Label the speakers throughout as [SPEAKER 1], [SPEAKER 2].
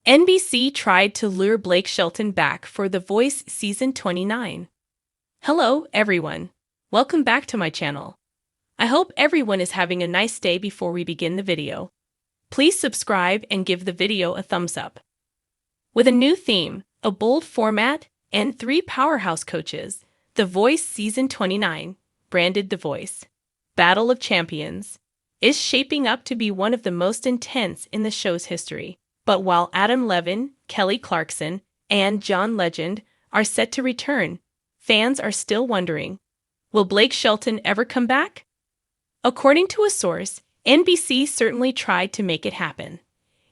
[SPEAKER 1] NBC tried to lure Blake Shelton back for The Voice Season 29. Hello, everyone. Welcome back to my channel. I hope everyone is having a nice day before we begin the video. Please subscribe and give the video a thumbs up. With a new theme, a bold format, and 3 powerhouse coaches, The Voice Season 29, branded The Voice Battle of Champions, is shaping up to be one of the most intense in the show's history. But while Adam Levin, Kelly Clarkson, and John Legend are set to return, fans are still wondering, will Blake Shelton ever come back? According to a source, NBC certainly tried to make it happen.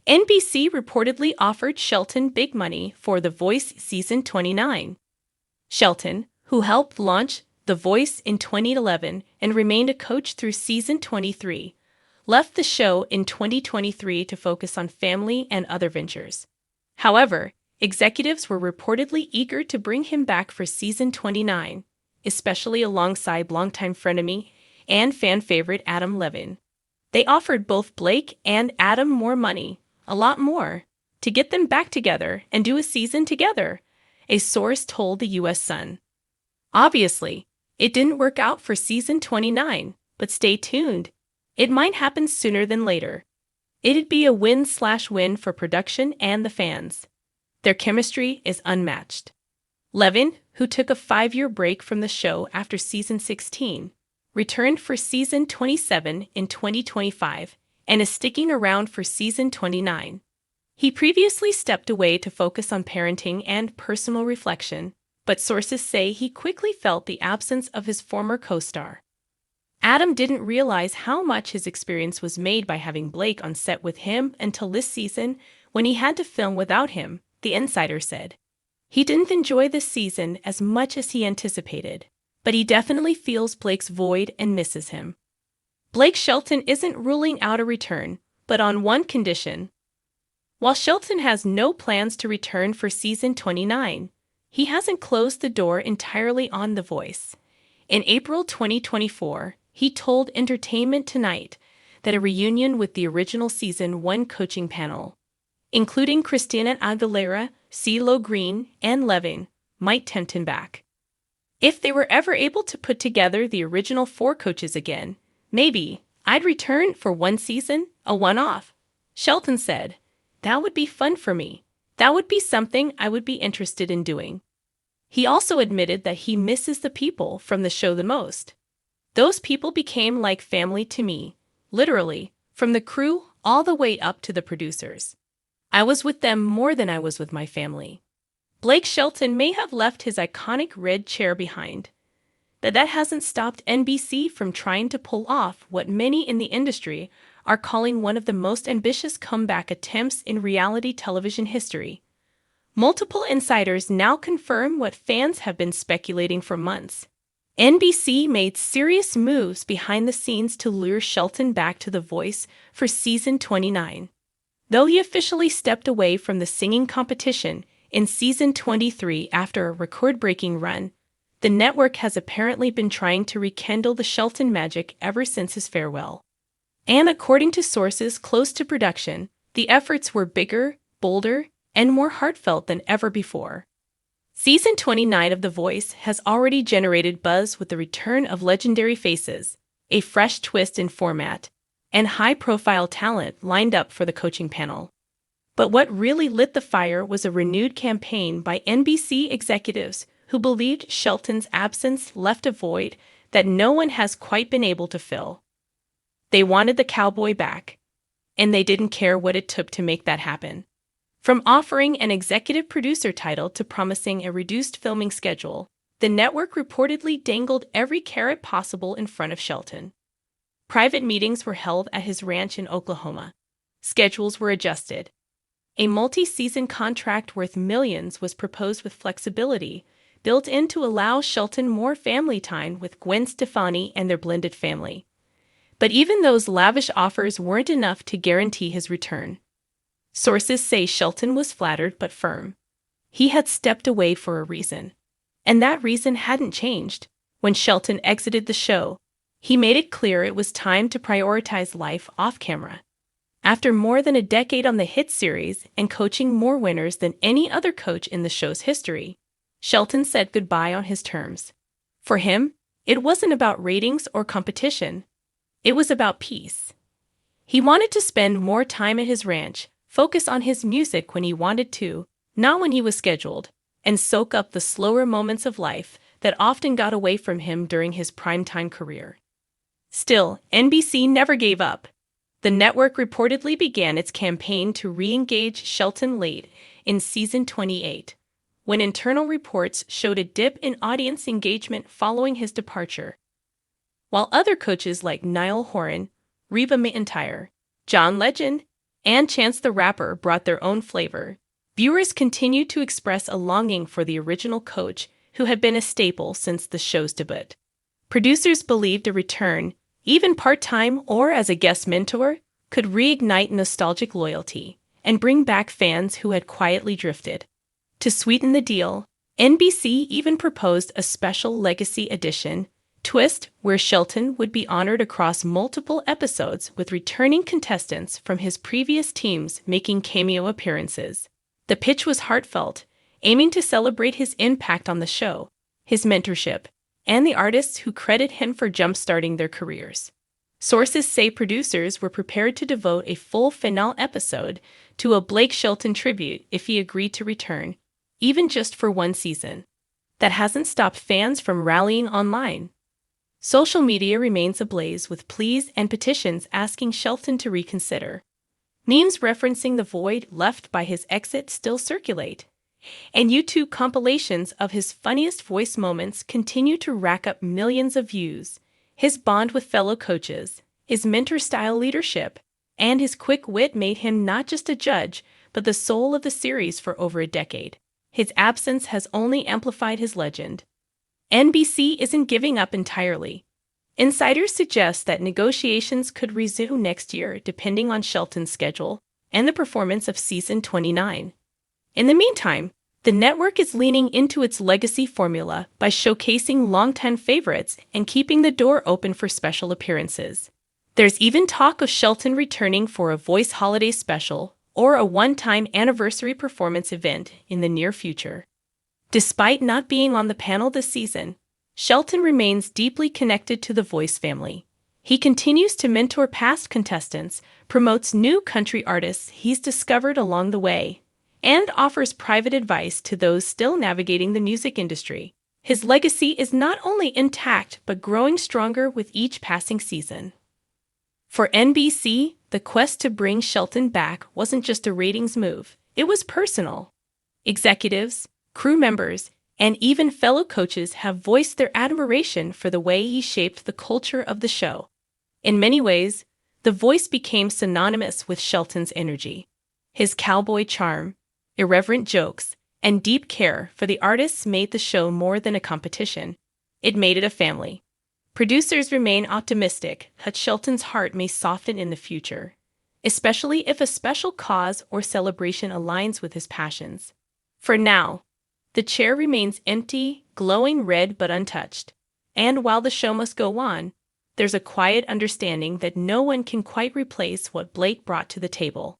[SPEAKER 1] NBC reportedly offered Shelton big money for The Voice Season 29. Shelton, who helped launch The Voice in 2011 and remained a coach through Season 23, left the show in 2023 to focus on family and other ventures. However, executives were reportedly eager to bring him back for Season 29, especially alongside longtime frenemy and fan favorite Adam Levin. They offered both Blake and Adam more money, a lot more, to get them back together and do a season together, a source told the U.S. Sun. Obviously, it didn't work out for Season 29, but stay tuned. It might happen sooner than later. It'd be a win-slash-win for production and the fans. Their chemistry is unmatched. Levin, who took a 5-year break from the show after Season 16, returned for Season 27 in 2025 and is sticking around for Season 29. He previously stepped away to focus on parenting and personal reflection, but sources say he quickly felt the absence of his former co-star. Adam didn't realize how much his experience was made by having Blake on set with him until this season when he had to film without him, the insider said. He didn't enjoy this season as much as he anticipated, but he definitely feels Blake's void and misses him. Blake Shelton isn't ruling out a return, but on one condition. While Shelton has no plans to return for Season 29, he hasn't closed the door entirely on The Voice. In April 2024, he told Entertainment Tonight that a reunion with the original Season 1 coaching panel, including Christina Aguilera, CeeLo Green, and Levin, might tempt him back. If they were ever able to put together the original 4 coaches again, maybe I'd return for one season, a one-off. Shelton said, "That would be fun for me. That would be something I would be interested in doing." He also admitted that he misses the people from the show the most. "Those people became like family to me, literally, from the crew all the way up to the producers. I was with them more than I was with my family." Blake Shelton may have left his iconic red chair behind, but that hasn't stopped NBC from trying to pull off what many in the industry are calling one of the most ambitious comeback attempts in reality television history. Multiple insiders now confirm what fans have been speculating for months. NBC made serious moves behind the scenes to lure Shelton back to The Voice for Season 29. Though he officially stepped away from the singing competition in Season 23 after a record-breaking run, the network has apparently been trying to rekindle the Shelton magic ever since his farewell. And according to sources close to production, the efforts were bigger, bolder, and more heartfelt than ever before. Season 29 of The Voice has already generated buzz with the return of legendary faces, a fresh twist in format, and high-profile talent lined up for the coaching panel. But what really lit the fire was a renewed campaign by NBC executives who believed Shelton's absence left a void that no one has quite been able to fill. They wanted the cowboy back, and they didn't care what it took to make that happen. From offering an executive producer title to promising a reduced filming schedule, the network reportedly dangled every carrot possible in front of Shelton. Private meetings were held at his ranch in Oklahoma. Schedules were adjusted. A multi-season contract worth millions was proposed with flexibility built in to allow Shelton more family time with Gwen Stefani and their blended family. But even those lavish offers weren't enough to guarantee his return. Sources say Shelton was flattered but firm. He had stepped away for a reason, and that reason hadn't changed. When Shelton exited the show, he made it clear it was time to prioritize life off camera. After more than a decade on the hit series and coaching more winners than any other coach in the show's history, Shelton said goodbye on his terms. For him, it wasn't about ratings or competition. It was about peace. He wanted to spend more time at his ranch, focus on his music when he wanted to, not when he was scheduled, and soak up the slower moments of life that often got away from him during his primetime career. Still, NBC never gave up. The network reportedly began its campaign to re-engage Shelton late in season 28, when internal reports showed a dip in audience engagement following his departure. While other coaches like Niall Horan, Reba McEntire, John Legend, and Chance the Rapper brought their own flavor, viewers continued to express a longing for the original coach who had been a staple since the show's debut. Producers believed a return, even part-time or as a guest mentor, could reignite nostalgic loyalty and bring back fans who had quietly drifted. To sweeten the deal, NBC even proposed a special legacy edition twist where Shelton would be honored across multiple episodes with returning contestants from his previous teams making cameo appearances. The pitch was heartfelt, aiming to celebrate his impact on the show, his mentorship, and the artists who credit him for jump-starting their careers. Sources say producers were prepared to devote a full finale episode to a Blake Shelton tribute if he agreed to return, even just for one season. That hasn't stopped fans from rallying online. Social media remains ablaze with pleas and petitions asking Shelton to reconsider. Memes referencing the void left by his exit still circulate, and YouTube compilations of his funniest voice moments continue to rack up millions of views. His bond with fellow coaches, his mentor-style leadership, and his quick wit made him not just a judge, but the soul of the series for over a decade. His absence has only amplified his legend. NBC isn't giving up entirely. Insiders suggest that negotiations could resume next year depending on Shelton's schedule and the performance of season 29. In the meantime, the network is leaning into its legacy formula by showcasing longtime favorites and keeping the door open for special appearances. There's even talk of Shelton returning for a Voice Holiday special or a one-time anniversary performance event in the near future. Despite not being on the panel this season, Shelton remains deeply connected to the Voice family. He continues to mentor past contestants, promotes new country artists he's discovered along the way, and offers private advice to those still navigating the music industry. His legacy is not only intact but growing stronger with each passing season. For NBC, the quest to bring Shelton back wasn't just a ratings move, it was personal. Executives, crew members, and even fellow coaches have voiced their admiration for the way he shaped the culture of the show. In many ways, The Voice became synonymous with Shelton's energy. His cowboy charm, irreverent jokes, and deep care for the artists made the show more than a competition. It made it a family. Producers remain optimistic that Shelton's heart may soften in the future, especially if a special cause or celebration aligns with his passions. For now, the chair remains empty, glowing red but untouched. And while the show must go on, there's a quiet understanding that no one can quite replace what Blake brought to the table.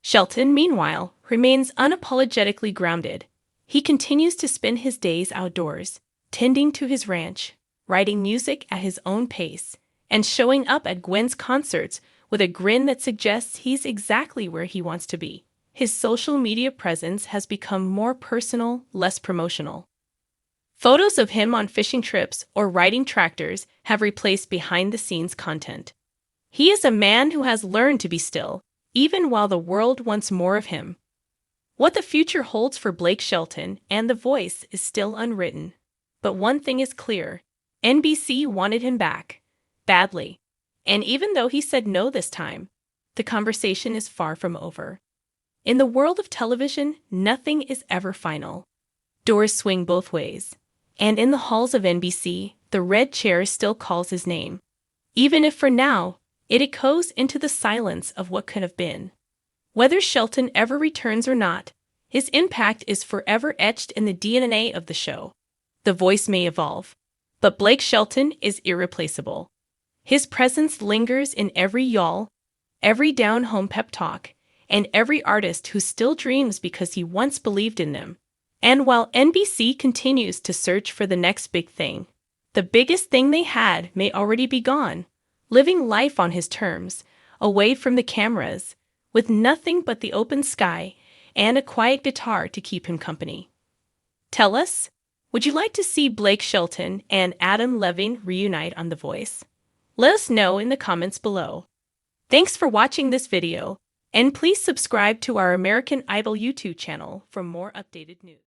[SPEAKER 1] Shelton, meanwhile, remains unapologetically grounded. He continues to spend his days outdoors, tending to his ranch, writing music at his own pace, and showing up at Gwen's concerts with a grin that suggests he's exactly where he wants to be. His social media presence has become more personal, less promotional. Photos of him on fishing trips or riding tractors have replaced behind-the-scenes content. He is a man who has learned to be still, even while the world wants more of him. What the future holds for Blake Shelton and The Voice is still unwritten. But one thing is clear, NBC wanted him back, badly. And even though he said no this time, the conversation is far from over. In the world of television, nothing is ever final. Doors swing both ways. And in the halls of NBC, the red chair still calls his name. Even if for now, it echoes into the silence of what could have been. Whether Shelton ever returns or not, his impact is forever etched in the DNA of the show. The Voice may evolve, but Blake Shelton is irreplaceable. His presence lingers in every yawl, every down-home pep talk, and every artist who still dreams because he once believed in them. And while NBC continues to search for the next big thing, the biggest thing they had may already be gone, living life on his terms, away from the cameras, with nothing but the open sky and a quiet guitar to keep him company. Tell us, would you like to see Blake Shelton and Adam Levine reunite on The Voice? Let us know in the comments below. Thanks for watching this video, and please subscribe to our American Idol YouTube channel for more updated news.